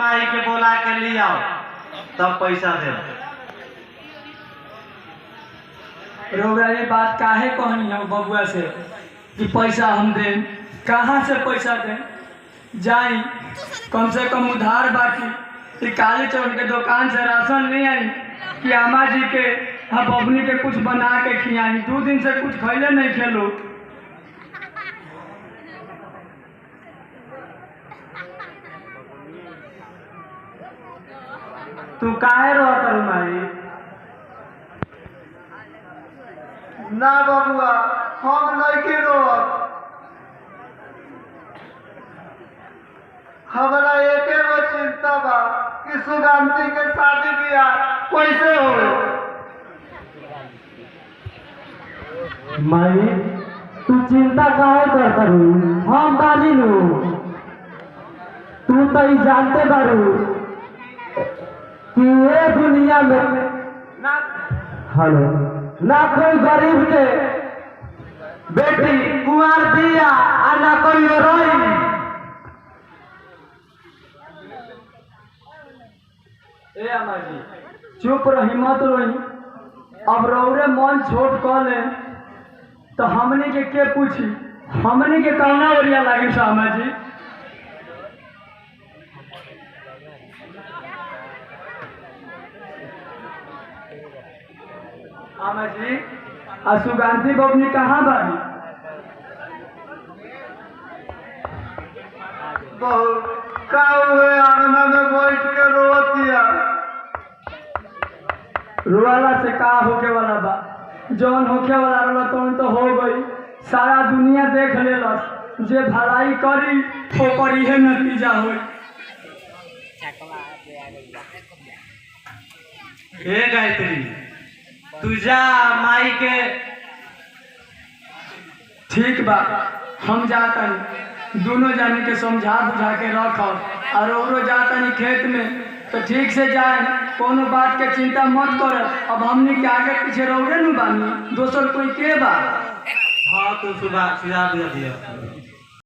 माई के बोला के ले आओ तब पैसा दे। रउरा ये बात काहे कहनी है बबुआ से कि पैसा हम दें? कहाँ से पैसा दें? जाई कम से कम उधार बाकी काली चौक के दुकान से राशन ले आई कि अम्मा जी के हम बबनी के कुछ बना के खियाई। 2 दिन से कुछ खैले नहीं खेलो। तू काहे रो तर माई? ना बबुआ हम नहीं रोब। हमारा एक चिंता बा कि सुगंधी के शादी ब्याह कैसे हो। माई तू चिंता काहे करता रू? हम बानी नु। तू तो ही जानते बारू कि ये दुनिया में ना हेलो ना कोई गरीब के बेटी कुंवर दिया और ना कोई रोई। ए अम्मा जी चुप रही मत रोई। अब रौरे मन छोट कह ले तो हमने के पूछी? हमने के कौना ओरिया लागे सा अम्मा जी? अम्मा जी सुगंधी बबनी कहाँ बानी? बहू का हुए आंगना में बैठ के रोतिया। रोवाला से का होके वाला बा? जौन होके वाला रहला तौन तो हो गई। सारा दुनिया देख लेलस। जे भलाई करी ओकर इहे नतीजा होई। हे गायत्री तू जा माई के। ठीक बा हम जातनी। दोनों जाने के समझा बुझा के रखब और औरो जातनी खेत में तो ठीक से जाए। कोनो बात के चिंता मत कर। अब हमने के आगे पीछे रौरे नु बानी, दोसर कोई के बा? हाँ तू सुबह सीधा दिया।